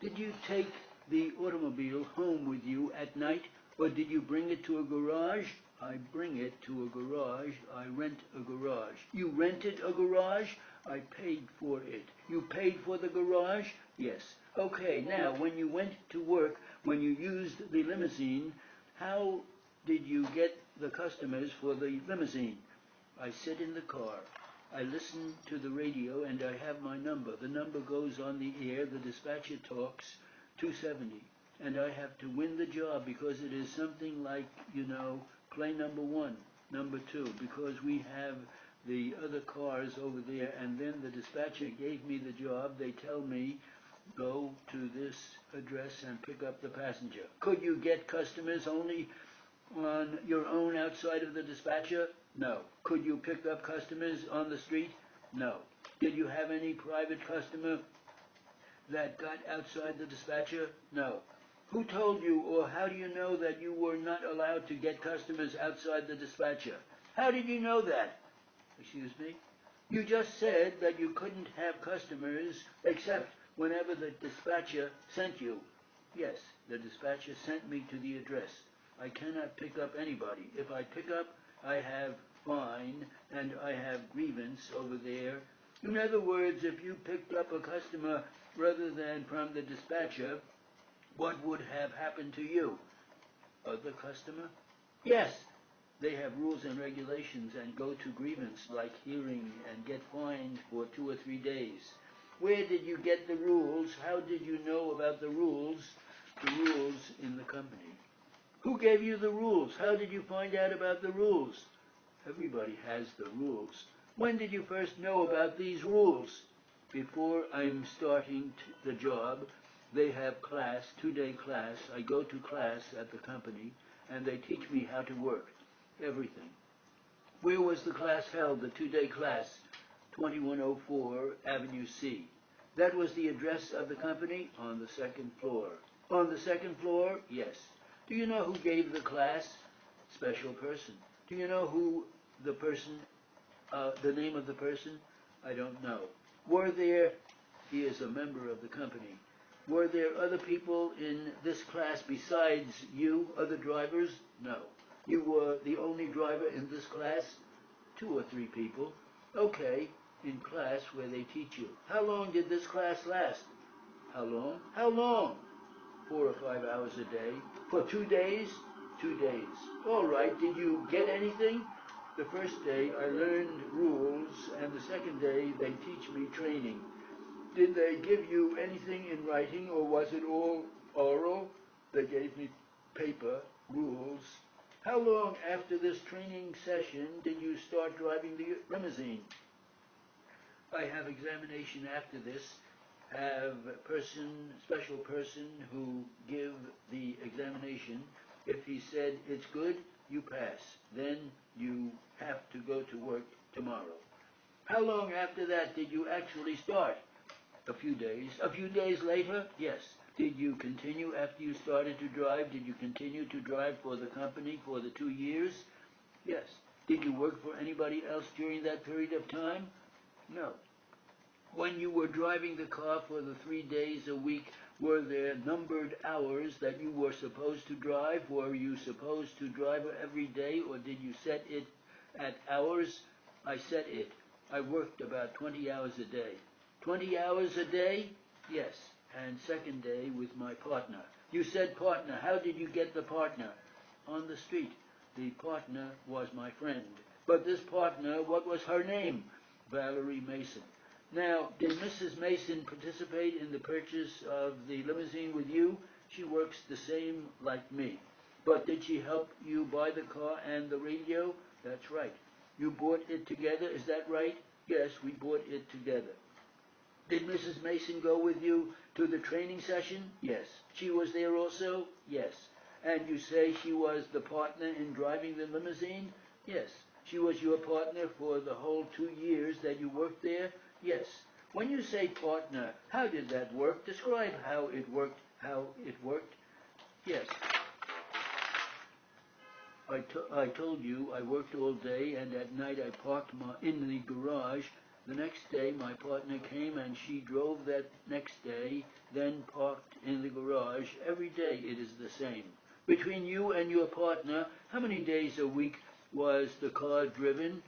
Did you take the automobile home with you at night, or did you bring it to a garage? I bring it to a garage. I rent a garage. You rented a garage? I paid for it. You paid for the garage? Yes. Okay, now, when you went to work, when you used the limousine, how did you get the customers for the limousine? I sit in the car. I listen to the radio and I have my number. The number goes on the air. The dispatcher talks 270. And I have to win the job because it is something like, play number one, number two, because we have the other cars over there. And then the dispatcher gave me the job. They tell me, go to this address and pick up the passenger. Could you get customers only on your own outside of the dispatcher? No. Could you pick up customers on the street? No. Did you have any private customer that got outside the dispatcher? No. Who told you, or how do you know that you were not allowed to get customers outside the dispatcher? How did you know that? Excuse me? You just said that you couldn't have customers except whenever the dispatcher sent you. Yes, the dispatcher sent me to the address. I cannot pick up anybody. If I pick up, I have fine and I have grievance over there. In other words, if you picked up a customer rather than from the dispatcher, what would have happened to you? Other customer? Yes, they have rules and regulations and go to grievance like hearing and get fined for 2 or 3 days. Where did you get the rules? How did you know about the rules? The rules in the company. Who gave you the rules? How did you find out about the rules? Everybody has the rules. When did you first know about these rules? Before I'm starting the job, they have class, 2-day class. I go to class at the company, and they teach me how to work, everything. Where was the class held, the 2-day class? 2104 Avenue C. That was the address of the company on the second floor. On the second floor? Yes. Do you know who gave the class? Special person. Do you know who the person, the name of the person? I don't know. Were there, he is a member of the company, were there other people in this class besides you, other drivers? No. You were the only driver in this class? 2 or 3 people. Okay, in class where they teach you. How long did this class last? How long? How long? 4 or 5 hours a day. For 2 days? 2 days. All right, did you get anything? The first day I learned rules, and the second day they teach me training. Did they give you anything in writing, or was it all oral? They gave me paper, rules. How long after this training session did you start driving the limousine? I have examination after this. Have special person who give the examination. If he said it's good, you pass. Then you have to go to work tomorrow. How long after that did you actually start? A few days. A few days later? Yes. Did you continue after you started to drive? Did you continue to drive for the company for the 2 years? Yes. Did you work for anybody else during that period of time? No. When you were driving the car for the 3 days a week, were there numbered hours that you were supposed to drive? Were you supposed to drive every day, or did you set it at hours? I set it. I worked about 20 hours a day. 20 hours a day? Yes. And second day with my partner. You said partner. How did you get the partner? On the street. The partner was my friend. But this partner, what was her name? Valerie Mason. Now, did Mrs. Mason participate in the purchase of the limousine with you? She works the same like me. But did she help you buy the car and the radio? That's right. You bought it together, is that right? Yes, we bought it together. Did Mrs. Mason go with you to the training session? Yes. She was there also? Yes. And you say she was the partner in driving the limousine? Yes. She was your partner for the whole 2 years that you worked there? Yes. When you say partner, how did that work? Describe how it worked. How it worked? Yes. I told you I worked all day, and at night I parked in the garage. The next day my partner came and she drove that next day, then parked in the garage. Every day it is the same. Between you and your partner, how many days a week was the car driven?